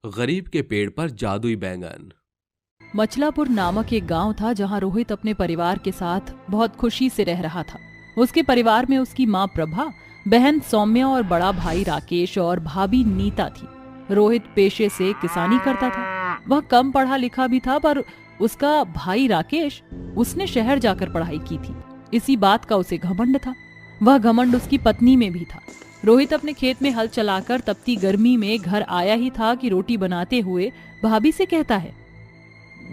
गरीब के पेड़ पर जादुई बैंगन। मचलापुर नामक एक गांव था जहां रोहित अपने परिवार के साथ बहुत खुशी से रह रहा था। उसके परिवार में उसकी मां प्रभा, बहन सौम्या और बड़ा भाई राकेश और भाभी नीता थी। रोहित पेशे से किसानी करता था। वह कम पढ़ा लिखा भी था, पर उसका भाई राकेश, उसने शहर जाकर पढ़ाई की थी। इसी बात का उसे घमंड था। वह घमंड उसकी पत्नी में भी था। रोहित अपने खेत में हल चलाकर तपती गर्मी में घर आया ही था कि रोटी बनाते हुए भाभी से कहता है,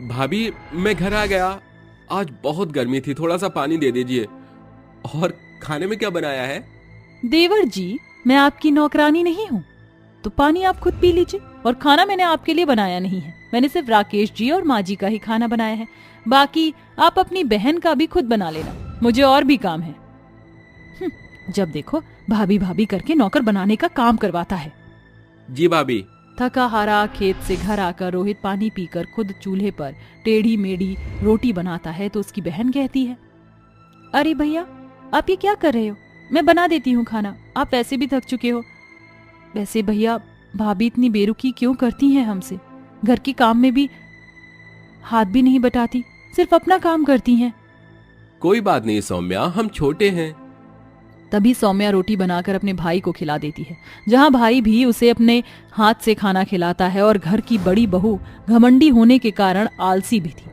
भाभी, मैं घर आ गया। आज बहुत गर्मी थी, थोड़ा सा पानी दे दीजिए। और खाने में क्या बनाया है? देवर जी, मैं आपकी नौकरानी नहीं हूँ, तो पानी आप खुद पी लीजिए। और खाना मैंने आपके लिए बनाया नहीं है, मैंने सिर्फ राकेश जी और माँ जी का ही खाना बनाया है। बाकी आप अपनी बहन का भी खुद बना लेना, मुझे और भी काम है। जब देखो भाभी भाभी करके नौकर बनाने का काम करवाता है। जी भाभी। थका हारा खेत से घर आकर रोहित पानी पीकर खुद चूल्हे पर टेढ़ी मेढ़ी रोटी बनाता है तो उसकी बहन कहती है, अरे भैया, आप ये क्या कर रहे हो? मैं बना देती हूँ खाना, आप वैसे भी थक चुके हो। वैसे भैया, भाभी इतनी बेरुखी क्यों करती हैं हमसे? घर के काम में भी हाथ भी नहीं बटाती, सिर्फ अपना काम करती हैं। कोई बात नहीं सौम्या, हम छोटे हैं। तभी सौम्या रोटी बनाकर अपने भाई को खिला देती है, जहां भाई भी उसे अपने हाथ से खाना खिलाता है। और घर की बड़ी बहू घमंडी होने के कारण आलसी भी थी।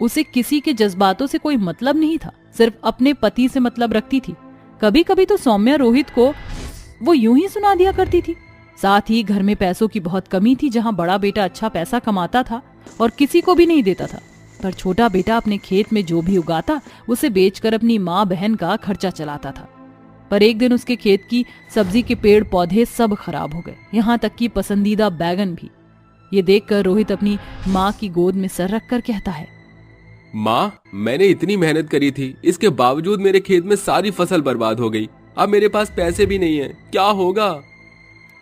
उसे किसी के जज्बातों से कोई मतलब नहीं था, सिर्फ अपने पति से मतलब रखती थी। कभी कभी तो सौम्या रोहित को वो यूं ही सुना दिया करती थी। साथ ही घर में पैसों की बहुत कमी थी, जहां बड़ा बेटा अच्छा पैसा कमाता था और किसी को भी नहीं देता था, पर छोटा बेटा अपने खेत में जो भी उगाता उसे बेचकर अपनी माँ बहन का खर्चा चलाता था। पर एक दिन उसके खेत की सब्जी के पेड़ पौधे सब खराब हो गए, यहाँ तक कि पसंदीदा बैगन भी। ये देखकर रोहित अपनी माँ की गोद में सर रखकर कहता है, माँ, मैंने इतनी मेहनत करी थी, इसके बावजूद मेरे खेत में सारी फसल बर्बाद हो गई। अब मेरे पास पैसे भी नहीं है, क्या होगा?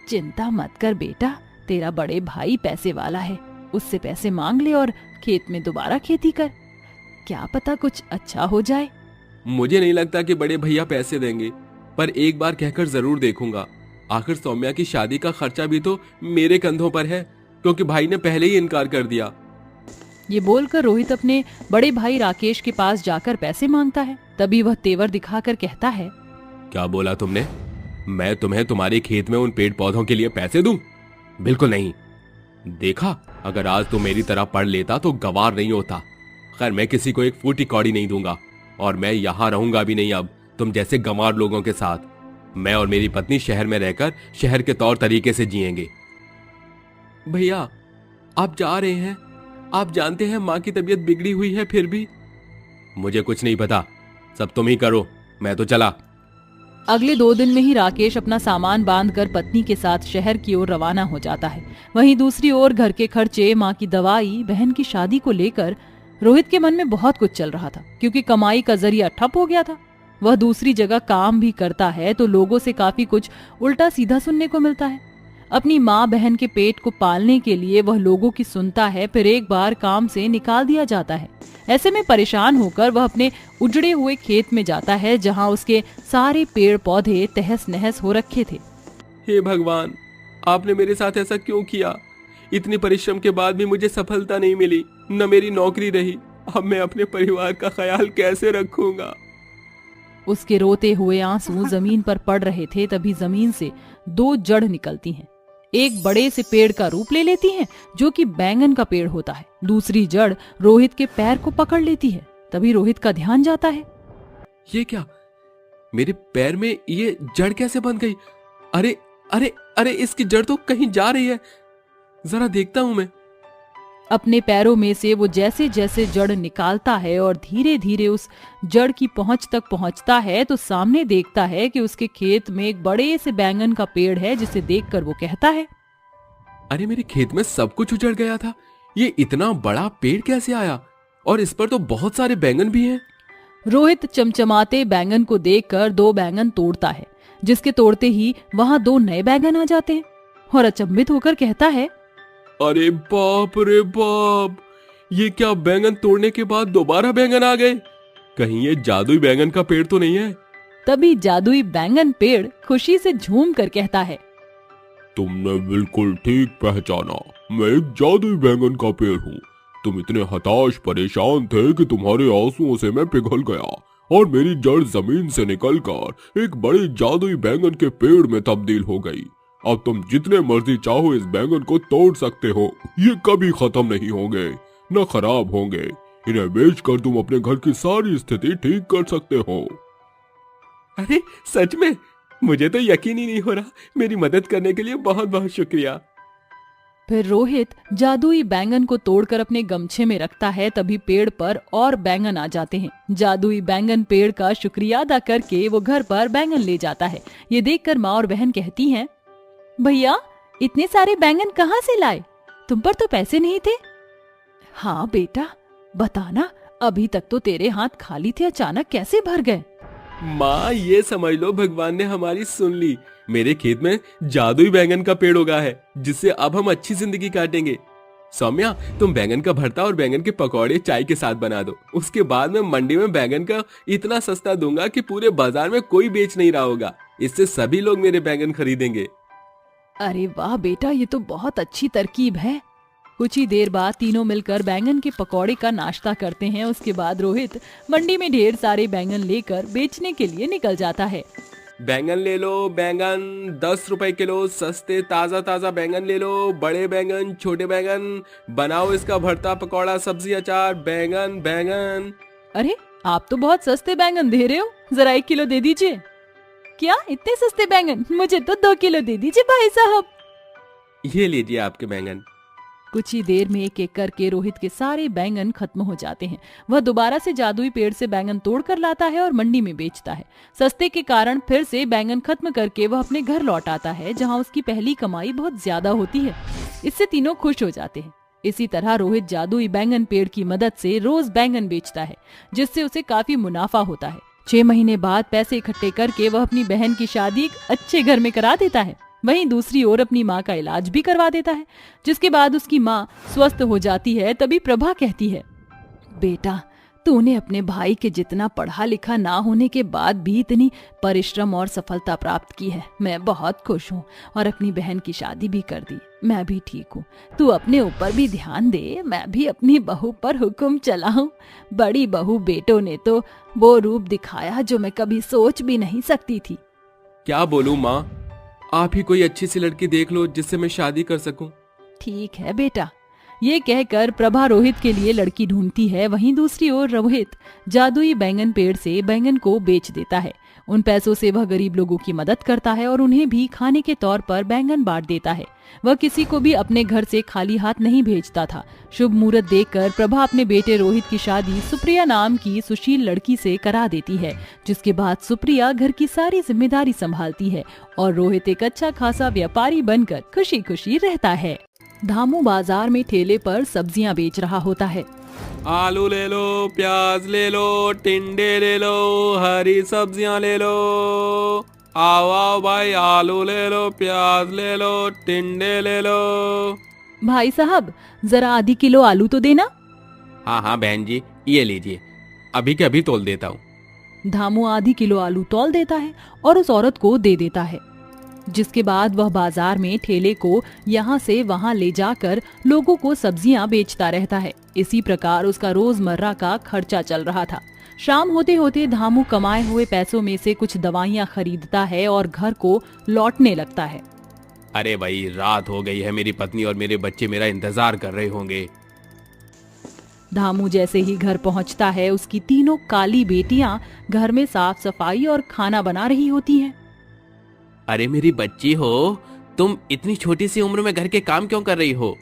चिंता मत कर बेटा, तेरा बड़े भाई पैसे वाला है, उससे पैसे मांग ले और खेत में दोबारा खेती कर, क्या पता कुछ अच्छा हो जाए। मुझे नहीं लगता कि बड़े भैया पैसे देंगे, पर एक बार कहकर जरूर देखूंगा। आखिर सौम्या की शादी का खर्चा भी तो मेरे कंधों पर है, क्योंकि भाई ने पहले ही इनकार कर दिया। ये बोलकर रोहित अपने बड़े भाई राकेश के पास जाकर पैसे मांगता है। तभी वह तेवर दिखाकर कहता है, क्या बोला तुमने? मैं तुम्हें तुम्हारे खेत में उन पेड़ पौधों के लिए पैसे दूं? बिल्कुल नहीं। देखा, अगर आज तुम मेरी तरह पढ़ लेता तो गवार नहीं होता। खैर, मैं किसी को एक फूटी कौड़ी नहीं दूंगा, और मैं यहाँ रहूंगा भी नहीं अब तुम जैसे गंवार लोगों के साथ। मैं और मेरी पत्नी शहर में रहकर शहर के तौर तरीके से जिएंगे। भैया, आप जा रहे हैं? आप जानते हैं माँ की तबीयत बिगड़ी हुई है। फिर भी मुझे कुछ नहीं पता, सब तुम ही करो, मैं तो चला। अगले 2 दिन में ही राकेश अपना सामान बांधकर पत्नी के साथ शहर की ओर रवाना हो जाता है। वहीं दूसरी ओर घर के खर्चे, माँ की दवाई, बहन की शादी को लेकर रोहित के मन में बहुत कुछ चल रहा था, क्योंकि कमाई का जरिया ठप हो गया था। वह दूसरी जगह काम भी करता है तो लोगों से काफी कुछ उल्टा सीधा सुनने को मिलता है। अपनी माँ बहन के पेट को पालने के लिए वह लोगों की सुनता है, फिर एक बार काम से निकाल दिया जाता है। ऐसे में परेशान होकर वह अपने उजड़े हुए खेत में जाता है, जहाँ उसके सारे पेड़ पौधे तहस नहस हो रखे थे। हे भगवान, आपने मेरे साथ ऐसा क्यों किया? इतनी परिश्रम के बाद भी मुझे सफलता नहीं मिली, न मेरी नौकरी रही। अब मैं अपने परिवार का ख्याल कैसे रखूंगा? उसके रोते हुए आंसू जमीन पर पड़ रहे थे। तभी जमीन से 2 जड़ निकलती हैं। एक बड़े से पेड़ का रूप ले लेती हैं, जो कि बैंगन का पेड़ होता है। दूसरी जड़ रोहित के पैर को पकड़ लेती है। तभी रोहित का ध्यान जाता है, ये क्या? मेरे पैर में ये जड़ कैसे बन गई? अरे अरे अरे, इसकी जड़ तो कहीं जा रही है, जरा देखता हूं मैं। अपने पैरों में से वो जैसे जैसे जड़ निकालता है और धीरे धीरे उस जड़ की पहुंच तक पहुंचता है, तो सामने देखता है कि उसके खेत में एक बड़े से बैंगन का पेड़ है, जिसे देखकर वो कहता है, अरे, मेरे खेत में सब कुछ उजड़ गया था, ये इतना बड़ा पेड़ कैसे आया? और इस पर तो बहुत सारे बैंगन भी हैं। रोहित चमचमाते बैंगन को देखकर 2 बैंगन तोड़ता है, जिसके तोड़ते ही वहां 2 नए बैंगन आ जाते हैं और अचंभित होकर कहता है, अरे बाप रे बाप, ये क्या? बैंगन तोड़ने के बाद दोबारा बैंगन आ गए? कहीं ये जादुई बैंगन का पेड़ तो नहीं है? तभी जादुई बैंगन पेड़ खुशी से झूम कर कहता है, तुमने बिल्कुल ठीक पहचाना, मैं एक जादुई बैंगन का पेड़ हूँ। तुम इतने हताश परेशान थे कि तुम्हारे आंसुओं से मैं पिघल गया और मेरी जड़ जमीन से निकलकर एक बड़े जादुई बैंगन के पेड़ में तब्दील हो गई। अब तुम जितने मर्जी चाहो इस बैंगन को तोड़ सकते हो, ये कभी खत्म नहीं होंगे, न खराब होंगे। इन्हें बेचकर तुम अपने घर की सारी स्थिति ठीक कर सकते हो। अरे सच में? मुझे तो यकीन ही नहीं हो रहा। मेरी मदद करने के लिए बहुत बहुत शुक्रिया। फिर रोहित जादुई बैंगन को तोड़कर अपने गमछे में रखता है। तभी पेड़ पर और बैंगन आ जाते हैं। जादुई बैंगन पेड़ का शुक्रिया अदा करके वो घर पर बैंगन ले जाता है। ये देखकर माँ और बहन कहती हैं, भैया इतने सारे बैंगन कहाँ से लाए? तुम पर तो पैसे नहीं थे। हाँ बेटा, बताना, अभी तक तो तेरे हाथ खाली थे, अचानक कैसे भर गए? माँ ये समझ लो भगवान ने हमारी सुन ली। मेरे खेत में जादुई बैंगन का पेड़ उगा है, जिससे अब हम अच्छी जिंदगी काटेंगे। सौम्या, तुम बैंगन का भरता और बैंगन के पकौड़े चाय के साथ बना दो। उसके बाद मैं मंडी में बैंगन का इतना सस्ता दूंगा कि पूरे बाजार में कोई बेच नहीं रहा होगा। इससे सभी लोग मेरे बैंगन खरीदेंगे। अरे वाह बेटा, ये तो बहुत अच्छी तरकीब है। कुछ ही देर बाद तीनों मिलकर बैंगन के पकौड़े का नाश्ता करते हैं। उसके बाद रोहित मंडी में ढेर सारे बैंगन लेकर बेचने के लिए निकल जाता है। बैंगन ले लो, बैंगन 10 रुपए किलो, सस्ते ताजा ताजा बैंगन ले लो। बड़े बैंगन, छोटे बैंगन, बनाओ इसका भरता, पकौड़ा, सब्जी, अचार। बैंगन बैंगन। अरे आप तो बहुत सस्ते बैंगन दे रहे हो, जरा 1 किलो दे दीजिए। क्या इतने सस्ते बैंगन? मुझे तो 2 किलो दे दीजिए भाई साहब। ये लीजिए आपके बैंगन। कुछ ही देर में एक एक करके रोहित के सारे बैंगन खत्म हो जाते हैं। वह दोबारा से जादुई पेड़ से बैंगन तोड़ कर लाता है और मंडी में बेचता है। सस्ते के कारण फिर से बैंगन खत्म करके वह अपने घर लौट आता है, जहां उसकी पहली कमाई बहुत ज्यादा होती है। इससे तीनों खुश हो जाते हैं। इसी तरह रोहित जादुई बैंगन पेड़ की मदद से रोज बैंगन बेचता है, जिससे उसे काफी मुनाफा होता है। 6 महीने बाद पैसे इकट्ठे करके वह अपनी बहन की शादी एक अच्छे घर में करा देता है। वहीं दूसरी ओर अपनी माँ का इलाज भी करवा देता है, जिसके बाद उसकी माँ स्वस्थ हो जाती है। तभी प्रभा कहती है, बेटा तूने अपने भाई के जितना पढ़ा लिखा ना होने के बाद भी इतनी परिश्रम और सफलता प्राप्त की है। मैं बहुत खुश हूँ और अपनी बहन की शादी भी कर दी। मैं भी ठीक हूँ। तू अपने ऊपर भी ध्यान दे, मैं भी अपनी बहू पर हुक्म चलाऊं। बड़ी बहू बेटों ने तो वो रूप दिखाया जो मैं कभी सोच भी नहीं सकती थी। क्या बोलूं माँ, आप ही कोई अच्छी सी लड़की देख लो जिससे मैं शादी कर सकूं। ठीक है बेटा। ये कहकर प्रभा रोहित के लिए लड़की ढूंढती है। वहीं दूसरी ओर रोहित जादुई बैंगन पेड़ से बैंगन को बेच देता है। उन पैसों से वह गरीब लोगों की मदद करता है और उन्हें भी खाने के तौर पर बैंगन बांट देता है। वह किसी को भी अपने घर से खाली हाथ नहीं भेजता था। शुभ मुहूर्त देखकर प्रभा अपने बेटे रोहित की शादी सुप्रिया नाम की सुशील लड़की से करा देती है, जिसके बाद सुप्रिया घर की सारी जिम्मेदारी संभालती है और रोहित एक अच्छा खासा व्यापारी बनकर खुशी खुशी रहता है। धामू बाजार में ठेले पर सब्जियां बेच रहा होता है। आलू ले लो, प्याज ले लो, टिंडे ले लो, हरी सब्जियां ले लो। आओ आओ भाई, आलू ले लो, प्याज ले लो, टिंडे ले लो। भाई साहब जरा आधी किलो आलू तो देना। हाँ हाँ बहन जी, ये लीजिए, अभी के अभी तोल देता हूँ। धामू आधी किलो आलू तौल देता है और उस औरत को दे देता है, जिसके बाद वह बाजार में ठेले को यहाँ से वहाँ ले जाकर लोगों को सब्जियां बेचता रहता है। इसी प्रकार उसका रोजमर्रा का खर्चा चल रहा था। शाम होते होते धामू कमाए हुए पैसों में से कुछ दवाइयां खरीदता है और घर को लौटने लगता है। अरे भाई, रात हो गई है, मेरी पत्नी और मेरे बच्चे मेरा इंतजार कर रहे होंगे। धामू जैसे ही घर पहुँचता है, उसकी तीनों काली बेटियां घर में साफ सफाई और खाना बना रही होती हैं। अरे मेरी बच्ची हो, तुम इतनी छोटी सी उम्र में घर के काम क्यों कर रही हो?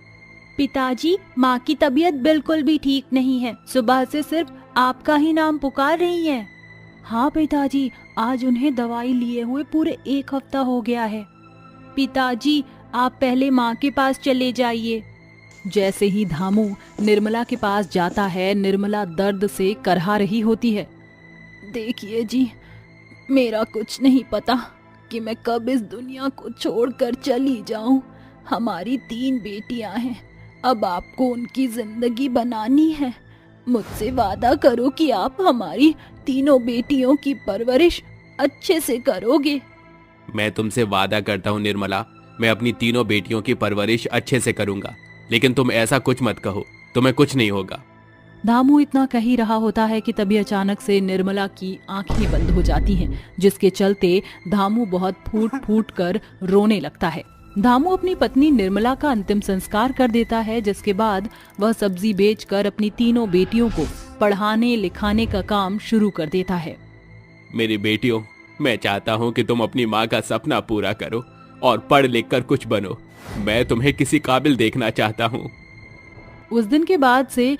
पिताजी, माँ की तबीयत बिल्कुल भी ठीक नहीं है। सुबह से सिर्फ आपका ही नाम पुकार रही है। हाँ पिताजी, आज उन्हें दवाई लिए हुए पूरे 1 हफ्ता हो गया है। पिताजी, आप पहले माँ के पास चले जाइए। जैसे ही धामू निर्मला के पास जाता है, निर्मला दर्द से करहा रही होती है। देखिए जी, मेरा कुछ नहीं पता कि मैं कब इस दुनिया को छोड़कर चली जाऊं। हमारी 3 बेटियां हैं, अब आपको उनकी जिंदगी बनानी है। मुझसे वादा करो कि आप हमारी तीनों बेटियों की परवरिश अच्छे से करोगे। मैं तुमसे वादा करता हूँ निर्मला, मैं अपनी तीनों बेटियों की परवरिश अच्छे से करूंगा, लेकिन तुम ऐसा कुछ मत कहो, तुम्हें कुछ नहीं होगा। धामू इतना कह ही रहा होता है कि तभी अचानक से निर्मला की आंखें बंद हो जाती हैं, जिसके चलते धामू बहुत फूट फूट कर रोने लगता है। धामू अपनी पत्नी निर्मला का अंतिम संस्कार कर देता है, जिसके बाद वह सब्जी बेचकर अपनी तीनों बेटियों को पढ़ाने लिखाने का काम शुरू कर देता है। मेरी बेटियों, मैं चाहता हूँ कि तुम अपनी माँ का सपना पूरा करो और पढ़ लिख कर कुछ बनो। मैं तुम्हें किसी काबिल देखना चाहता हूँ। उस दिन के बाद से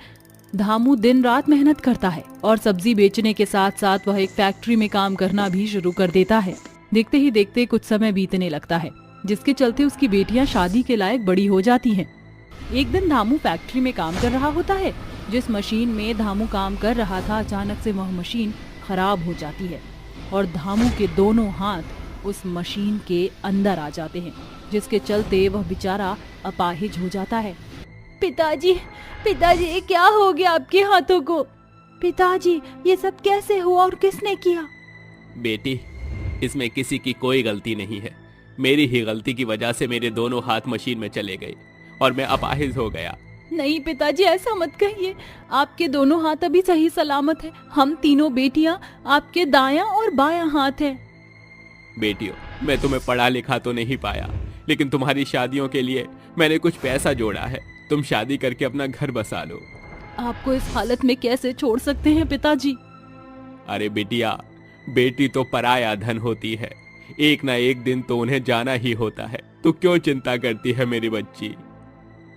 धामू दिन रात मेहनत करता है और सब्जी बेचने के साथ साथ वह एक फैक्ट्री में काम करना भी शुरू कर देता है। देखते ही देखते कुछ समय बीतने लगता है, जिसके चलते उसकी बेटियां शादी के लायक बड़ी हो जाती हैं। एक दिन धामू फैक्ट्री में काम कर रहा होता है। जिस मशीन में धामू काम कर रहा था, अचानक से वह मशीन खराब हो जाती है और धामू के दोनों हाथ उस मशीन के अंदर आ जाते हैं, जिसके चलते वह बेचारा अपाहिज हो जाता है। पिताजी, पिताजी, ये क्या हो गया आपके हाथों को? पिताजी, ये सब कैसे हुआ और किसने किया? बेटी, इसमें किसी की कोई गलती नहीं है। मेरी ही गलती की वजह से मेरे दोनों हाथ मशीन में चले गए और मैं अपाहिज हो गया। नहीं पिताजी, ऐसा मत कहिए। आपके दोनों हाथ अभी सही सलामत है। हम तीनों बेटियां आपके दायां और बायां हाथ हैं। बेटियों, मैं तुम्हें पढ़ा लिखा तो नहीं पाया, लेकिन तुम्हारी शादियों के लिए मैंने कुछ पैसा जोड़ा है। तुम शादी करके अपना घर बसा लो। आपको इस हालत में कैसे छोड़ सकते हैं पिताजी? अरे बिटिया, बेटी तो पराया धन होती है। एक ना एक दिन तो उन्हें जाना ही होता है। तो क्यों चिंता करती है मेरी बच्ची?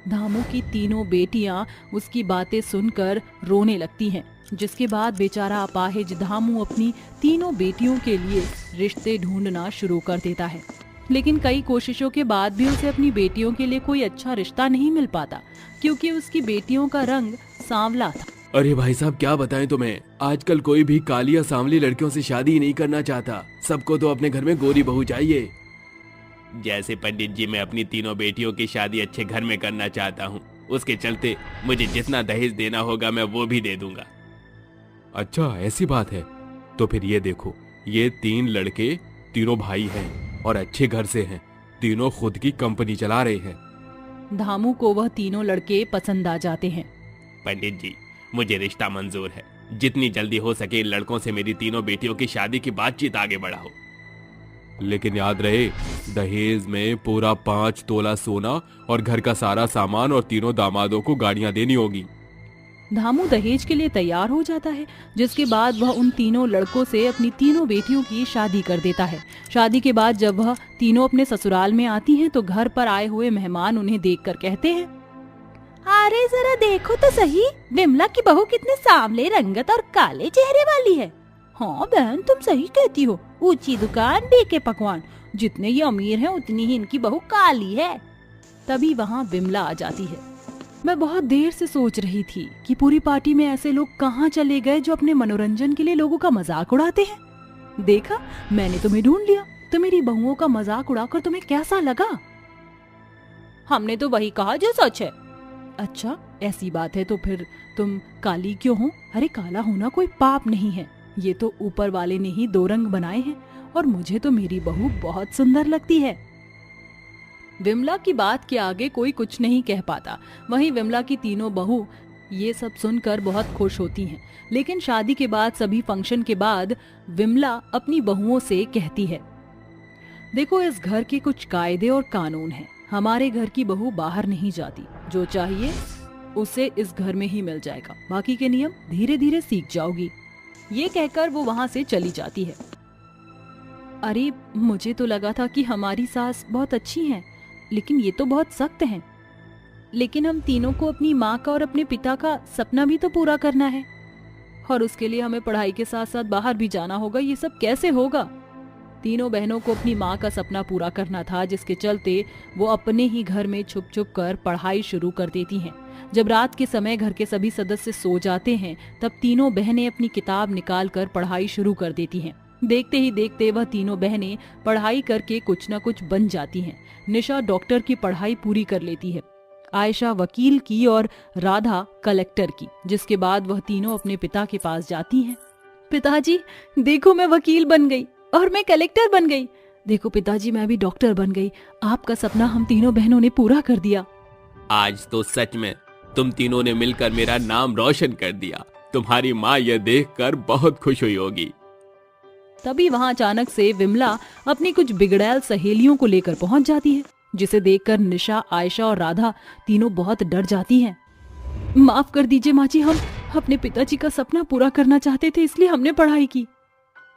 धामू की तीनों बेटियां उसकी बातें सुनकर रोने लगती हैं, जिसके बाद बेचारा अपाहिज धामू अपनी तीनों बेटियों के लिए रिश्ते ढूंढना शुरू कर देता है। लेकिन कई कोशिशों के बाद भी उसे अपनी बेटियों के लिए कोई अच्छा रिश्ता नहीं मिल पाता, क्योंकि उसकी बेटियों का रंग सांवला था। अरे भाई साहब, क्या बताएं तुम्हें, आजकल कोई भी काली या सांवली लड़कियों से शादी नहीं करना चाहता। सबको तो अपने घर में गोरी बहू चाहिए। जैसे पंडित जी, मैं अपनी तीनों बेटियों की शादी अच्छे घर में करना चाहता हूँ। उसके चलते मुझे जितना दहेज देना होगा मैं वो भी दे दूंगा। अच्छा, ऐसी बात है? तो फिर ये देखो, ये 3 लड़के तीनों भाई हैं और अच्छे घर से हैं। तीनों खुद की कंपनी चला रहे हैं। धामू को वह तीनों लड़के पसंद आ जाते हैं। पंडित जी, मुझे रिश्ता मंजूर है। जितनी जल्दी हो सके इन लड़कों से मेरी तीनों बेटियों की शादी की बातचीत आगे बढ़ाओ। लेकिन याद रहे, दहेज में पूरा 5 तोला सोना और घर का सारा सामान और तीनों दामादों को गाड़ियां देनी होगी। धामू दहेज के लिए तैयार हो जाता है, जिसके बाद वह उन तीनों लड़कों से अपनी तीनों बेटियों की शादी कर देता है। शादी के बाद जब वह तीनों अपने ससुराल में आती हैं, तो घर पर आए हुए मेहमान उन्हें देखकर कहते हैं, अरे जरा देखो तो सही, विमला की बहू कितने सांवले रंगत और काले चेहरे वाली है। हाँ बहन, तुम सही कहती हो। ऊंची दुकान, बेके पकवान। जितने ये अमीर हैं उतनी ही इनकी बहू काली है। तभी वहाँ विमला आ जाती है। मैं बहुत देर से सोच रही थी कि पूरी पार्टी में ऐसे लोग कहाँ चले गए जो अपने मनोरंजन के लिए लोगों का मजाक उड़ाते हैं। देखा, मैंने तुम्हें ढूंढ लिया। तो मेरी बहुओं का मजाक उड़ाकर तुम्हें कैसा लगा? हमने तो वही कहा जो सच है। अच्छा, ऐसी बात है तो फिर तुम काली क्यों हो? अरे काला होना कोई पाप नहीं है। ये तो ऊपर वाले ने ही 2 रंग बनाए हैं और मुझे तो मेरी बहू बहुत सुंदर लगती है। विमला की बात के आगे कोई कुछ नहीं कह पाता। वहीं विमला की तीनों बहू ये सब सुनकर बहुत खुश होती हैं। लेकिन शादी के बाद सभी फंक्शन के बाद विमला अपनी बहुओं से कहती है, देखो, इस घर के कुछ कायदे और कानून हैं। हमारे घर की बहू बाहर नहीं जाती। जो चाहिए उसे इस घर में ही मिल जाएगा। बाकी के नियम धीरे धीरे सीख जाओगी। ये कहकर वो वहाँ से चली जाती है। अरे, मुझे तो लगा था कि हमारी सास बहुत अच्छी हैं, लेकिन ये तो बहुत सख्त हैं। लेकिन हम तीनों को अपनी माँ का और अपने पिता का सपना भी तो पूरा करना है, और उसके लिए हमें पढ़ाई के साथ साथ बाहर भी जाना होगा। ये सब कैसे होगा? तीनों बहनों को अपनी माँ का सपना पूरा करना था, जिसके चलते वो अपने ही घर में छुप छुप कर पढ़ाई शुरू कर देती हैं। जब रात के समय घर के सभी सदस्य सो जाते हैं, तब तीनों बहनें अपनी किताब निकाल कर पढ़ाई शुरू कर देती हैं। देखते ही देखते वह तीनों बहनें पढ़ाई करके कुछ न कुछ बन जाती हैं। निशा डॉक्टर की पढ़ाई पूरी कर लेती है, आयशा वकील की और राधा कलेक्टर की। जिसके बाद वह तीनों अपने पिता के पास जाती हैं। पिताजी, देखो, मैं वकील बन गई और मैं कलेक्टर बन गई। देखो पिताजी, मैं भी डॉक्टर बन गई। आपका सपना हम तीनों बहनों ने पूरा कर दिया। आज तो सच में तुम तीनों ने मिलकर मेरा नाम रोशन कर दिया। तुम्हारी माँ यह देखकर बहुत खुश हुई होगी। तभी वहां अचानक से विमला अपनी कुछ बिगड़ैल सहेलियों को लेकर पहुंच जाती है, जिसे देखकर निशा, आयशा और राधा तीनों बहुत डर जाती हैं। माफ कर दीजिए माँ जी, हम अपने पिताजी का सपना पूरा करना चाहते थे, इसलिए हमने पढ़ाई की।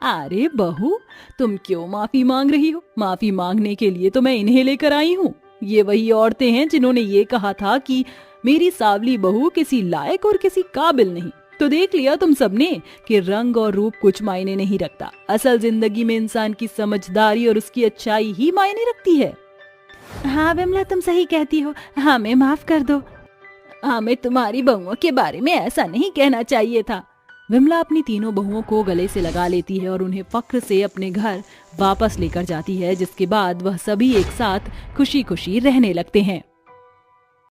अरे बहू, तुम क्यों माफी मांग रही हो? माफी मांगने के लिए तो मैं इन्हें लेकर आई हूँ। ये वही औरतें हैं जिन्होंने ये कहा था कि मेरी सावली बहू किसी लायक और किसी काबिल नहीं। तो देख लिया तुम सबने कि रंग और रूप कुछ मायने नहीं रखता। असल जिंदगी में इंसान की समझदारी और उसकी अच्छाई ही मायने रखती है। हाँ विमला, तुम सही कहती हो, हमें माफ कर दो। हमें तुम्हारी बहुओं के बारे में ऐसा नहीं कहना चाहिए था। विमला अपनी तीनों बहुओं को गले से लगा लेती है और उन्हें फक्र से अपने घर वापस लेकर जाती है, जिसके बाद वह सभी एक साथ खुशी खुशी रहने लगते हैं।